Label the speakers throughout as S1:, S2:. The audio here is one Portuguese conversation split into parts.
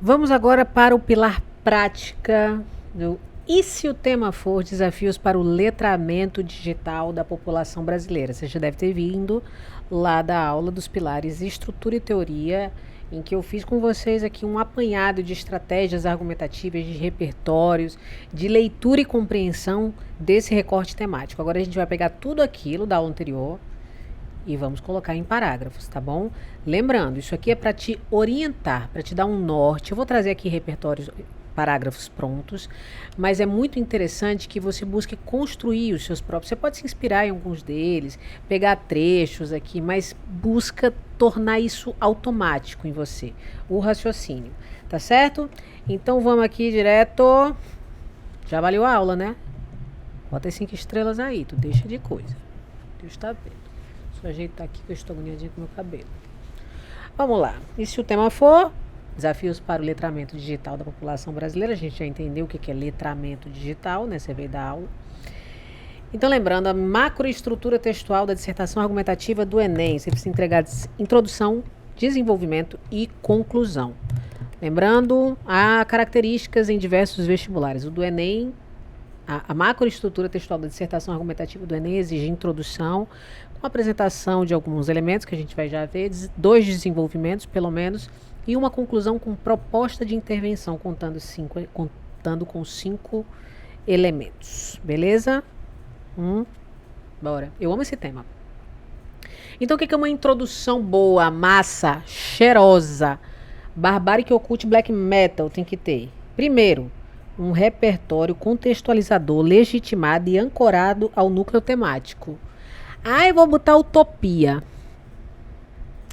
S1: Vamos agora para o pilar prática do E se o tema for desafios para o letramento digital da população brasileira? Você já deve ter vindo lá da aula dos pilares Estrutura e Teoria, em que eu fiz com vocês aqui um apanhado de estratégias argumentativas, de repertórios, de leitura e compreensão desse recorte temático. Agora a gente vai pegar tudo aquilo da aula anterior e vamos colocar em parágrafos, tá bom? Lembrando, isso aqui é para te orientar, para te dar um norte. Eu vou trazer aqui repertórios, parágrafos prontos, mas é muito interessante que você busque construir os seus próprios. Você pode se inspirar em alguns deles, pegar trechos aqui, mas busca tornar isso automático em você, o raciocínio, tá certo? Então vamos aqui direto. Já valeu a aula, né? Bota as 5 estrelas aí, tu deixa de coisa. Deus tá vendo. Deixa eu ajeitar aqui que eu estou agoniadinha com o meu cabelo. Vamos lá. E se o tema for desafios para o letramento digital da população brasileira, a gente já entendeu o que é letramento digital, né? Você veio da aula. Então, lembrando, a macroestrutura textual da dissertação argumentativa do Enem. Você precisa entregar introdução, desenvolvimento e conclusão. Lembrando, há características em diversos vestibulares. O do Enem, a macroestrutura textual da dissertação argumentativa do Enem exige introdução, com apresentação de alguns elementos que a gente vai já ver, 2 desenvolvimentos, pelo menos, e uma conclusão com proposta de intervenção, contando com 5 elementos. Beleza? Bora. Eu amo esse tema. Então, o que é uma introdução boa, massa, cheirosa, barbárie occult black metal tem que ter? Primeiro, um repertório contextualizador, legitimado e ancorado ao núcleo temático. Eu vou botar utopia.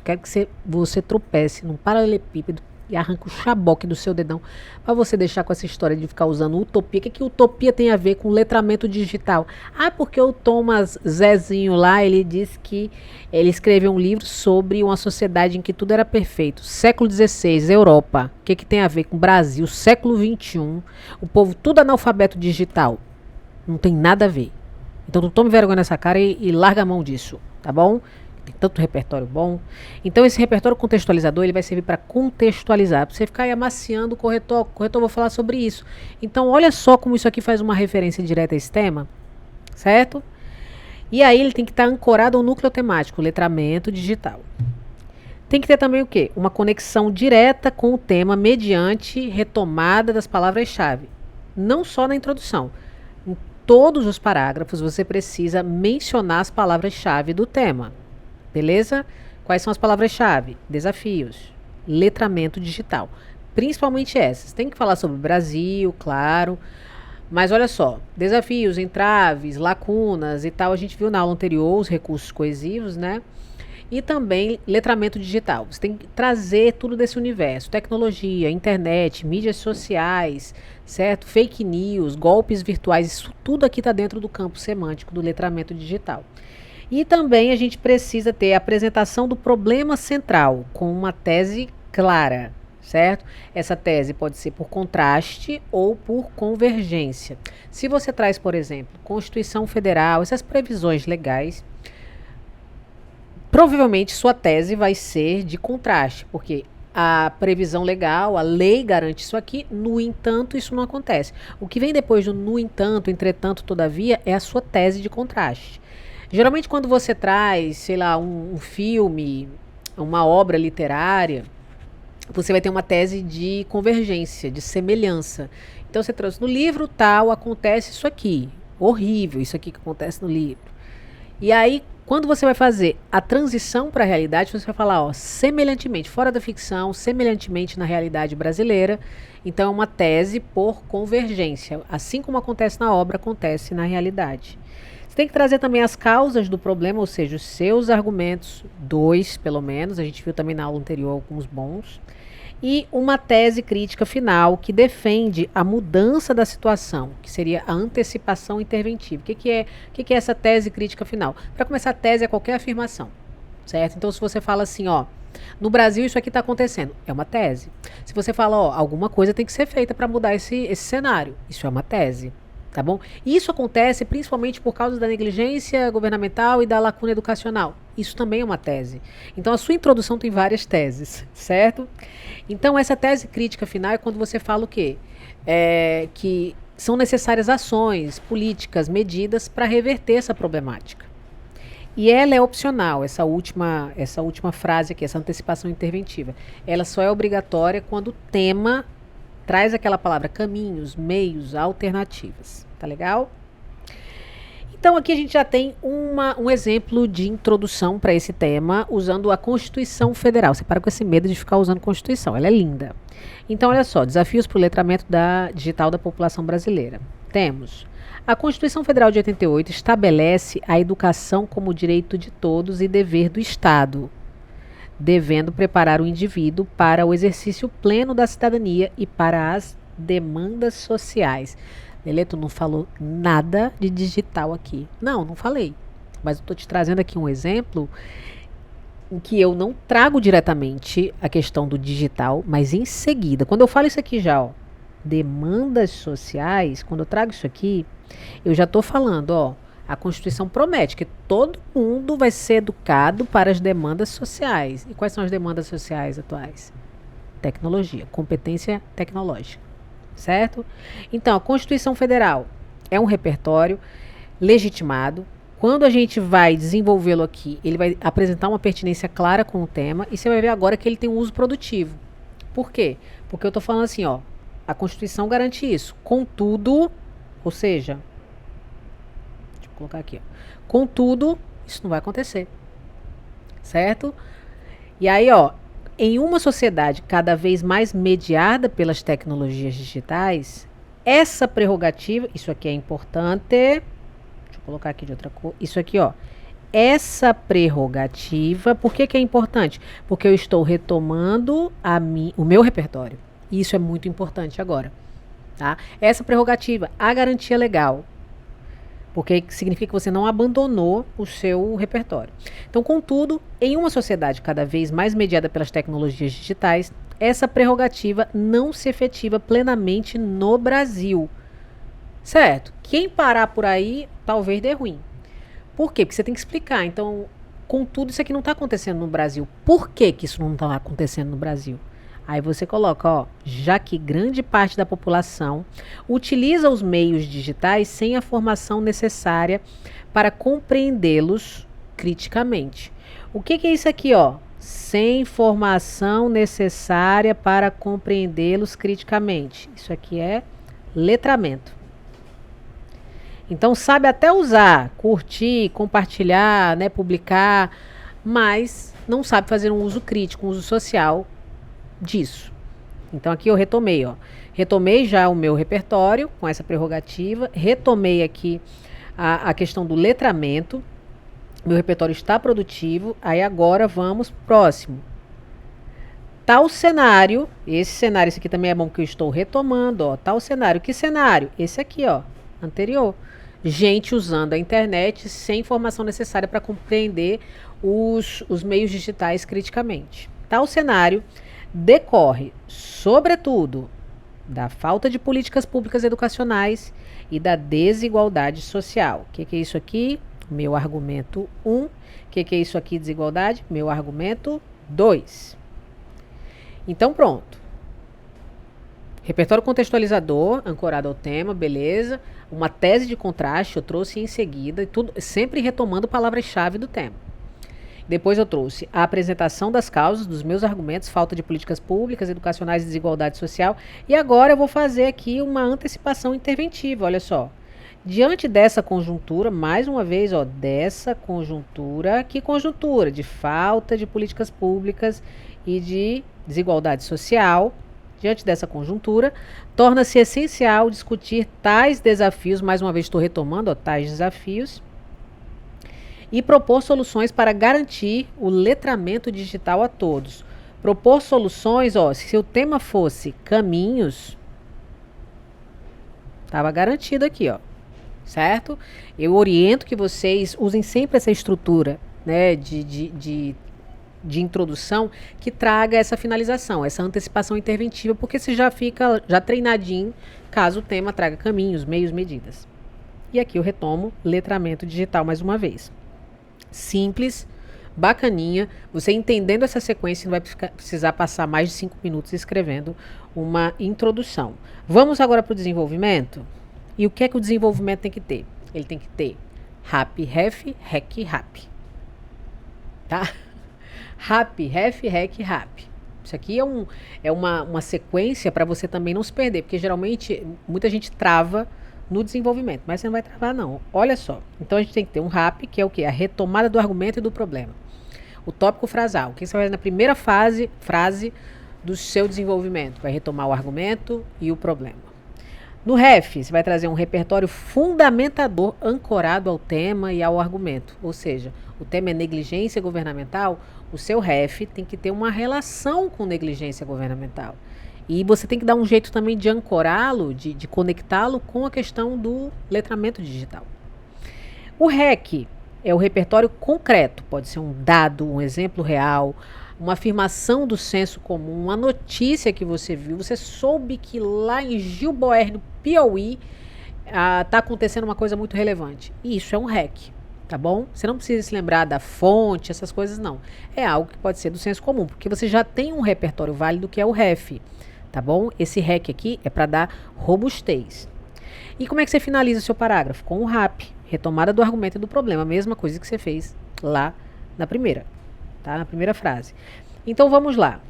S1: Quero que você tropece num paralelepípedo e arranque o chaboque do seu dedão para você deixar com essa história de ficar usando utopia. O que utopia tem a ver com letramento digital? Porque o Thomas Zezinho lá, ele disse que ele escreveu um livro sobre uma sociedade em que tudo era perfeito. Século XVI, Europa. O que tem a ver com o Brasil? Século XXI. O povo tudo analfabeto digital. Não tem nada a ver. Então não tome vergonha nessa cara e larga a mão disso, tá bom? Tem tanto repertório bom. Então esse repertório contextualizador, ele vai servir para contextualizar, para você ficar aí amaciando o corretor. O corretor vai falar sobre isso. Então olha só como isso aqui faz uma referência direta a esse tema, certo? E aí ele tem que estar ancorado ao núcleo temático, letramento digital. Tem que ter também o quê? Uma conexão direta com o tema mediante retomada das palavras-chave. Não só na introdução. Em todos os parágrafos você precisa mencionar as palavras-chave do tema. Beleza? Quais são as palavras-chave? Desafios, letramento digital. Principalmente essas. Tem que falar sobre o Brasil, claro. Mas olha só, desafios, entraves, lacunas e tal. A gente viu na aula anterior os recursos coesivos, né? E também letramento digital. Você tem que trazer tudo desse universo. Tecnologia, internet, mídias sociais, certo? Fake news, golpes virtuais. Isso tudo aqui está dentro do campo semântico do letramento digital. E também a gente precisa ter a apresentação do problema central, com uma tese clara, certo? Essa tese pode ser por contraste ou por convergência. Se você traz, por exemplo, Constituição Federal, essas previsões legais, provavelmente sua tese vai ser de contraste, porque a previsão legal, a lei garante isso aqui, no entanto, isso não acontece. O que vem depois do no entanto, entretanto, todavia, é a sua tese de contraste. Geralmente quando você traz, sei lá, um filme, uma obra literária, você vai ter uma tese de convergência, de semelhança. Então você trouxe no livro tal, acontece isso aqui. Horrível isso aqui que acontece no livro. E aí, quando você vai fazer a transição para a realidade, você vai falar, semelhantemente, fora da ficção, semelhantemente na realidade brasileira. Então é uma tese por convergência. Assim como acontece na obra, acontece na realidade. Tem que trazer também as causas do problema, ou seja, os seus argumentos, 2 pelo menos, a gente viu também na aula anterior alguns bons, e uma tese crítica final que defende a mudança da situação, que seria a antecipação interventiva. O que é essa tese crítica final? Para começar, a tese é qualquer afirmação, certo? Então, se você fala assim, no Brasil isso aqui está acontecendo, é uma tese. Se você fala, alguma coisa tem que ser feita para mudar esse cenário, isso é uma tese. Tá bom? Isso acontece principalmente por causa da negligência governamental e da lacuna educacional. Isso também é uma tese. Então, a sua introdução tem várias teses, certo? Então, essa tese crítica final é quando você fala o quê? Que são necessárias ações, políticas, medidas para reverter essa problemática. E ela é opcional, essa última frase aqui, essa antecipação interventiva. Ela só é obrigatória quando o tema traz aquela palavra caminhos, meios, alternativas. Tá legal? Então aqui a gente já tem um exemplo de introdução para esse tema usando a Constituição Federal. Você para com esse medo de ficar usando Constituição, ela é linda. Então olha só, desafios para o letramento digital da população brasileira. Temos: a Constituição Federal de 88 estabelece a educação como direito de todos e dever do Estado, devendo preparar o indivíduo para o exercício pleno da cidadania e para as demandas sociais. Lelê, tu não falou nada de digital aqui. Não falei. Mas eu estou te trazendo aqui um exemplo em que eu não trago diretamente a questão do digital, mas em seguida, quando eu falo isso aqui já, ó, demandas sociais, quando eu trago isso aqui, eu já estou falando, ó, a Constituição promete que todo mundo vai ser educado para as demandas sociais. E quais são as demandas sociais atuais? Tecnologia, competência tecnológica, certo? Então, a Constituição Federal é um repertório legitimado. Quando a gente vai desenvolvê-lo aqui, ele vai apresentar uma pertinência clara com o tema e você vai ver agora que ele tem um uso produtivo. Por quê? Porque eu estou falando assim, ó, a Constituição garante isso. Contudo, ou seja, deixa eu colocar aqui, ó, contudo, isso não vai acontecer, certo? E aí, ó, em uma sociedade cada vez mais mediada pelas tecnologias digitais, essa prerrogativa, isso aqui é importante, deixa eu colocar aqui de outra cor, isso aqui, ó, essa prerrogativa, por que é importante? Porque eu estou retomando o meu repertório. E isso é muito importante agora. Tá? Essa prerrogativa, a garantia legal. Porque significa que você não abandonou o seu repertório. Então, contudo, em uma sociedade cada vez mais mediada pelas tecnologias digitais, essa prerrogativa não se efetiva plenamente no Brasil. Certo? Quem parar por aí, talvez dê ruim. Por quê? Porque você tem que explicar. Então, contudo, isso aqui não está acontecendo no Brasil. Por que isso não está acontecendo no Brasil? Aí você coloca, ó, já que grande parte da população utiliza os meios digitais sem a formação necessária para compreendê-los criticamente. O que é isso aqui, ó? Sem formação necessária para compreendê-los criticamente. Isso aqui é letramento. Então sabe até usar, curtir, compartilhar, né, publicar, mas não sabe fazer um uso crítico, um uso social disso. Então aqui eu retomei, ó. Retomei já o meu repertório com essa prerrogativa, retomei aqui a questão do letramento. Meu repertório está produtivo. Aí agora vamos próximo. Tal cenário, esse aqui também é bom que eu estou retomando, ó. Tal cenário, que cenário? Esse aqui, ó, anterior. Gente usando a internet sem informação necessária para compreender os meios digitais criticamente. Tal cenário decorre, sobretudo, da falta de políticas públicas educacionais e da desigualdade social. O que é isso aqui? Meu argumento 1. O que é isso aqui, desigualdade? Meu argumento 2. Então, pronto. Repertório contextualizador, ancorado ao tema, beleza. Uma tese de contraste eu trouxe em seguida, tudo, sempre retomando palavras-chave do tema. Depois eu trouxe a apresentação das causas, dos meus argumentos, falta de políticas públicas, educacionais e desigualdade social. E agora eu vou fazer aqui uma antecipação interventiva, olha só. Diante dessa conjuntura, mais uma vez, ó, dessa conjuntura, que conjuntura? De falta de políticas públicas e de desigualdade social. Diante dessa conjuntura, torna-se essencial discutir tais desafios, mais uma vez estou retomando, ó, tais desafios, e propor soluções para garantir o letramento digital a todos. Propor soluções, ó, se o tema fosse caminhos, estava garantido aqui, ó, certo? Eu oriento que vocês usem sempre essa estrutura, né, de introdução que traga essa finalização, essa antecipação interventiva, porque você já fica já treinadinho caso o tema traga caminhos, meios, medidas. E aqui eu retomo letramento digital mais uma vez. Simples, bacaninha. Você entendendo essa sequência, não vai precisar passar mais de 5 minutos escrevendo uma introdução. Vamos agora para o desenvolvimento? E o que é que o desenvolvimento tem que ter? Ele tem que ter RAP, REF, REC, RAP. Tá? RAP, REF, REC, RAP. Isso aqui é uma sequência para você também não se perder, porque geralmente muita gente trava no desenvolvimento, mas você não vai travar não. Olha só, então a gente tem que ter um RAP, que é o quê? A retomada do argumento e do problema. O tópico frasal, o que você vai fazer na primeira frase do seu desenvolvimento? Vai retomar o argumento e o problema. No REF, você vai trazer um repertório fundamentador ancorado ao tema e ao argumento. Ou seja, o tema é negligência governamental, o seu REF tem que ter uma relação com negligência governamental. E você tem que dar um jeito também de ancorá-lo, de conectá-lo com a questão do letramento digital. O REC é o repertório concreto, pode ser um dado, um exemplo real, uma afirmação do senso comum, uma notícia que você viu, você soube que lá em Gil Boer, no Piauí, está acontecendo uma coisa muito relevante. E isso é um REC, tá bom? Você não precisa se lembrar da fonte, essas coisas não. É algo que pode ser do senso comum, porque você já tem um repertório válido que é o REF, tá bom? Esse REC aqui é para dar robustez. E como é que você finaliza o seu parágrafo? Com o RAP, retomada do argumento e do problema, a mesma coisa que você fez lá na primeira. Tá? Na primeira frase. Então vamos lá.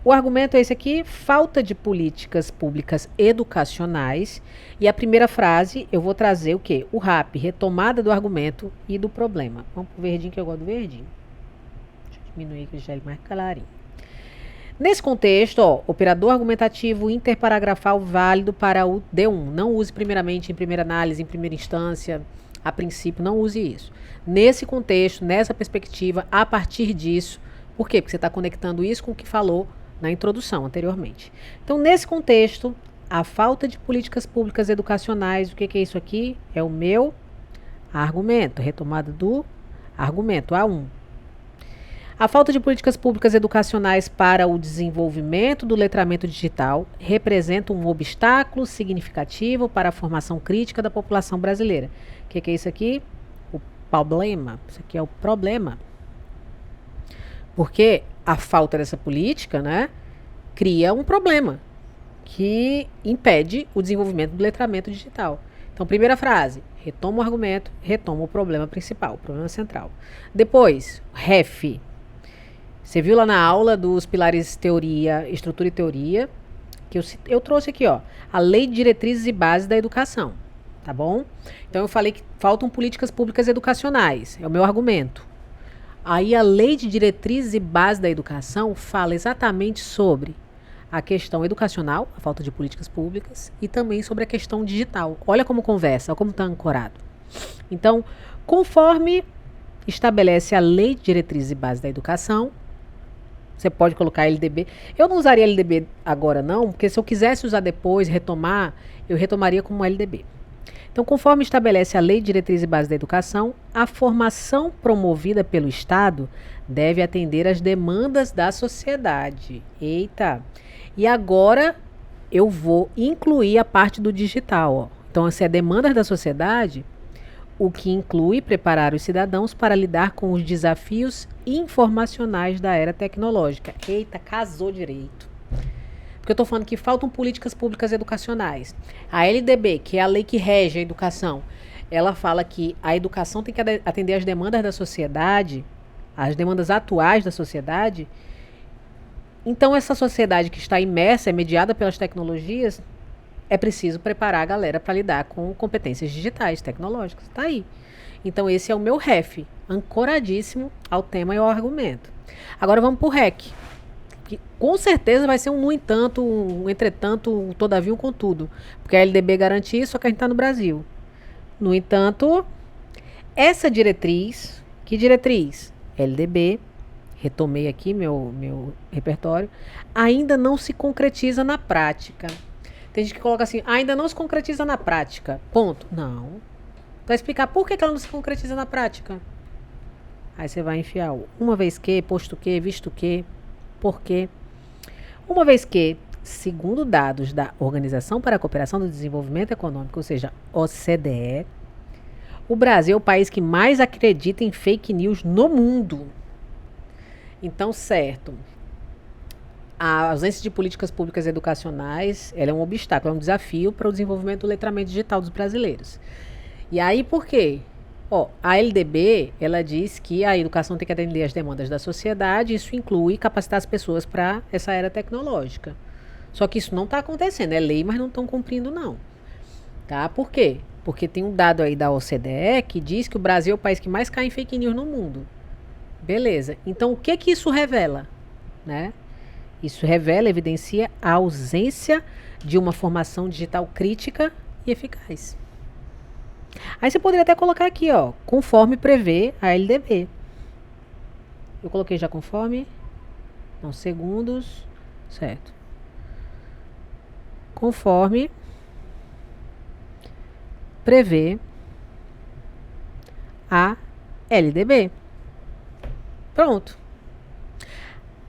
S1: O argumento é esse aqui: falta de políticas públicas educacionais. E a primeira frase eu vou trazer o quê? O RAP, retomada do argumento e do problema. Vamos pro verdinho, que eu gosto do verdinho. Deixa eu diminuir que já é mais clarinho. Nesse contexto, ó, operador argumentativo interparagrafal válido para o D1. Não use primeiramente, em primeira análise, em primeira instância. A princípio, não use isso. Nesse contexto, nessa perspectiva, a partir disso. Por quê? Porque você está conectando isso com o que falou na introdução anteriormente. Então, nesse contexto, a falta de políticas públicas educacionais, o que é isso aqui? É o meu argumento, retomada do argumento, A1. A falta de políticas públicas educacionais para o desenvolvimento do letramento digital representa um obstáculo significativo para a formação crítica da população brasileira. O que é isso aqui? O problema. Isso aqui é o problema. Porque a falta dessa política, né, cria um problema que impede o desenvolvimento do letramento digital. Então, primeira frase, retoma o argumento, retoma o problema principal, o problema central. Depois, REF. Você viu lá na aula dos pilares teoria, estrutura e teoria, que eu trouxe aqui, ó, a Lei de Diretrizes e Bases da Educação, tá bom? Então eu falei que faltam políticas públicas educacionais, é o meu argumento. Aí a Lei de Diretrizes e Bases da Educação fala exatamente sobre a questão educacional, a falta de políticas públicas, e também sobre a questão digital. Olha como conversa, olha como está ancorado. Então, conforme estabelece a Lei de Diretrizes e Bases da Educação, você pode colocar LDB. Eu não usaria LDB agora não, porque se eu quisesse usar depois, retomar, eu retomaria como LDB. Então, conforme estabelece a Lei de Diretrizes e Bases da Educação, a formação promovida pelo Estado deve atender às demandas da sociedade. Eita! E agora eu vou incluir a parte do digital. Ó. Então, se é demandas da sociedade, o que inclui preparar os cidadãos para lidar com os desafios informacionais da era tecnológica. Eita, casou direito. Porque eu estou falando que faltam políticas públicas educacionais. A LDB, que é a lei que rege a educação, ela fala que a educação tem que atender às demandas da sociedade, às demandas atuais da sociedade. Então, essa sociedade que está imersa, é mediada pelas tecnologias, é preciso preparar a galera para lidar com competências digitais, tecnológicas. Tá aí. Então, esse é o meu REF, ancoradíssimo ao tema e ao argumento. Agora vamos para o REC, que com certeza vai ser um no entanto, um entretanto, um todavia, um contudo. Porque a LDB garante isso, só que a gente está no Brasil. No entanto, essa diretriz, que diretriz? LDB, retomei aqui meu repertório, ainda não se concretiza na prática. Tem gente que coloca assim, ainda não se concretiza na prática. Ponto. Não. Vai explicar por que ela não se concretiza na prática. Aí você vai enfiar o uma vez que, posto que, visto que, por quê. Uma vez que, segundo dados da Organização para a Cooperação do Desenvolvimento Econômico, ou seja, OCDE, o Brasil é o país que mais acredita em fake news no mundo. Então, certo. A ausência de políticas públicas educacionais, ela é um obstáculo, é um desafio para o desenvolvimento do letramento digital dos brasileiros. E aí, por quê? Ó, a LDB, ela diz que a educação tem que atender às demandas da sociedade, isso inclui capacitar as pessoas para essa era tecnológica. Só que isso não está acontecendo, é lei, mas não estão cumprindo não. Tá? Por quê? Porque tem um dado aí da OCDE que diz que o Brasil é o país que mais cai em fake news no mundo. Beleza. Então, o que que isso revela? Né? Isso revela, evidencia a ausência de uma formação digital crítica e eficaz. Aí você poderia até colocar aqui, ó, conforme prevê a LDB. Eu coloquei já conforme. Não, segundos. Certo. Conforme prevê a LDB. Pronto.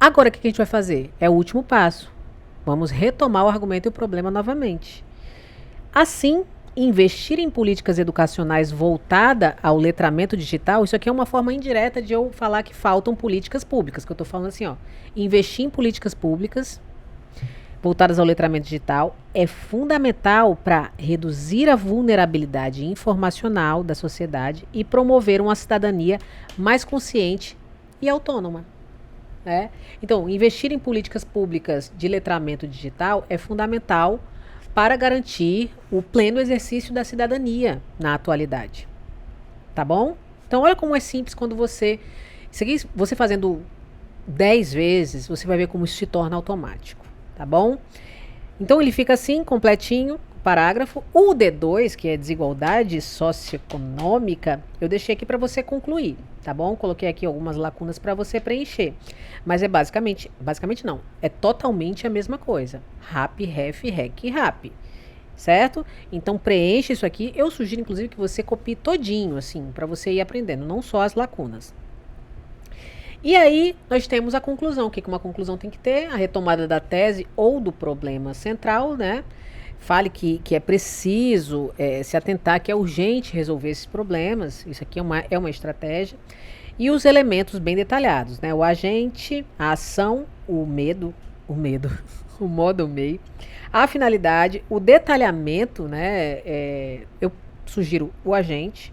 S1: Agora o que a gente vai fazer? É o último passo. Vamos retomar o argumento e o problema novamente. Assim, investir em políticas educacionais voltada ao letramento digital, isso aqui é uma forma indireta de eu falar que faltam políticas públicas, que eu estou falando assim, ó, investir em políticas públicas voltadas ao letramento digital é fundamental para reduzir a vulnerabilidade informacional da sociedade e promover uma cidadania mais consciente e autônoma. Né? Então, investir em políticas públicas de letramento digital é fundamental para garantir o pleno exercício da cidadania na atualidade. Tá bom? Então, olha como é simples quando você... Isso aqui, você fazendo 10 vezes, você vai ver como isso se torna automático. Tá bom? Então, ele fica assim, completinho, o parágrafo. O D2, que é desigualdade socioeconômica, eu deixei aqui para você concluir. Tá bom? Coloquei aqui algumas lacunas para você preencher. Mas é basicamente não, é totalmente a mesma coisa. RAP, REF, REC, RAP. Certo? Então preenche isso aqui. Eu sugiro inclusive que você copie todinho, assim, para você ir aprendendo, não só as lacunas. E aí nós temos a conclusão. O que uma conclusão tem que ter? A retomada da tese ou do problema central, né? Fale que é preciso se atentar, que é urgente resolver esses problemas. Isso aqui é uma estratégia. E os elementos bem detalhados, né? O agente, a ação, o medo, o modo, o meio, a finalidade, o detalhamento, né? Eu sugiro o agente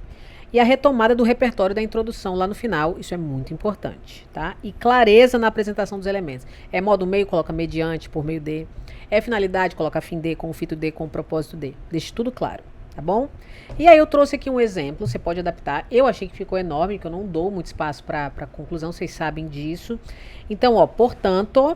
S1: e a retomada do repertório da introdução lá no final. Isso é muito importante, tá? E clareza na apresentação dos elementos. É modo meio, coloca mediante, por meio de. É finalidade, coloca fim de, confito de, com propósito de. Deixe tudo claro. Tá bom? E aí eu trouxe aqui um exemplo, você pode adaptar. Eu achei que ficou enorme, que eu não dou muito espaço para conclusão, vocês sabem disso. Então, ó, portanto,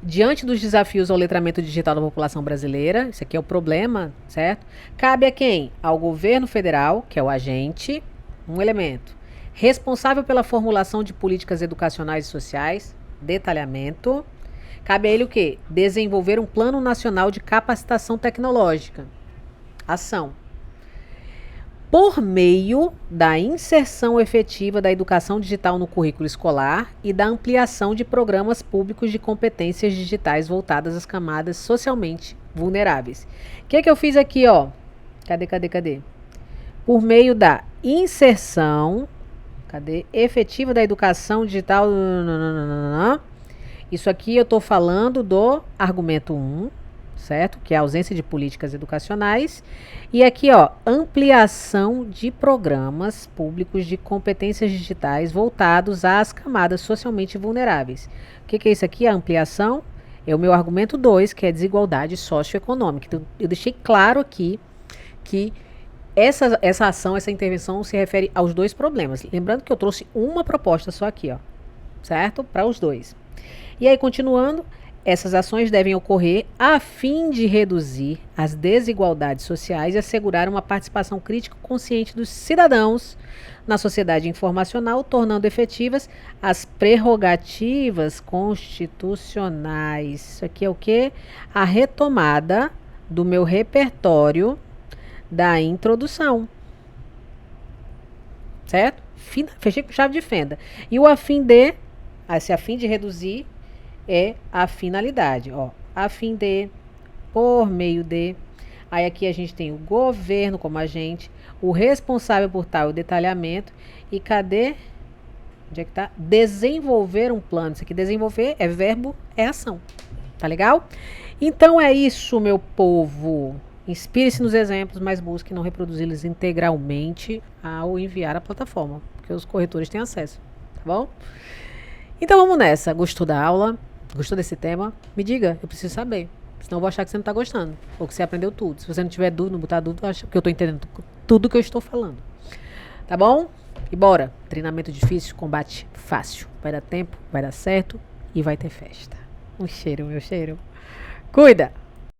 S1: diante dos desafios ao letramento digital da população brasileira, isso aqui é o problema, certo? Cabe a quem? Ao governo federal, que é o agente, um elemento. Responsável pela formulação de políticas educacionais e sociais, detalhamento. Cabe a ele o quê? Desenvolver um plano nacional de capacitação tecnológica. Ação. Por meio da inserção efetiva da educação digital no currículo escolar e da ampliação de programas públicos de competências digitais voltadas às camadas socialmente vulneráveis. O que eu fiz aqui, ó? Cadê? Por meio da inserção, efetiva da educação digital. Isso aqui eu estou falando do argumento 1. Certo? Que é a ausência de políticas educacionais. E aqui, ó, ampliação de programas públicos de competências digitais voltados às camadas socialmente vulneráveis. O que é isso aqui? A ampliação é o meu argumento 2, que é desigualdade socioeconômica. Então, eu deixei claro aqui que essa ação, essa intervenção se refere aos dois problemas. Lembrando que eu trouxe uma proposta só aqui, ó, certo? Para os dois. E aí, continuando, essas ações devem ocorrer a fim de reduzir as desigualdades sociais e assegurar uma participação crítica consciente dos cidadãos na sociedade informacional, tornando efetivas as prerrogativas constitucionais. Isso aqui é o quê? A retomada do meu repertório da introdução. Certo? Fechei com chave de fenda. E o a fim de reduzir é a finalidade, ó, a fim de, por meio de. Aí aqui a gente tem o governo como agente, o responsável por tal detalhamento. E cadê? Onde é que tá? Desenvolver um plano. Isso aqui, desenvolver, é verbo, é ação. Tá legal? Então é isso, meu povo. Inspire-se nos exemplos, mas busque não reproduzi-los integralmente ao enviar a plataforma, porque os corretores têm acesso, tá bom? Então vamos nessa. Gostou da aula? Gostou desse tema? Me diga, eu preciso saber. Senão eu vou achar que você não tá gostando, ou que você aprendeu tudo. Se você não tiver dúvida, não botar dúvida, eu acho que eu tô entendendo tudo que eu estou falando. Tá bom? E bora. Treinamento difícil, combate fácil. Vai dar tempo, vai dar certo e vai ter festa. Um cheiro, meu cheiro. Cuida!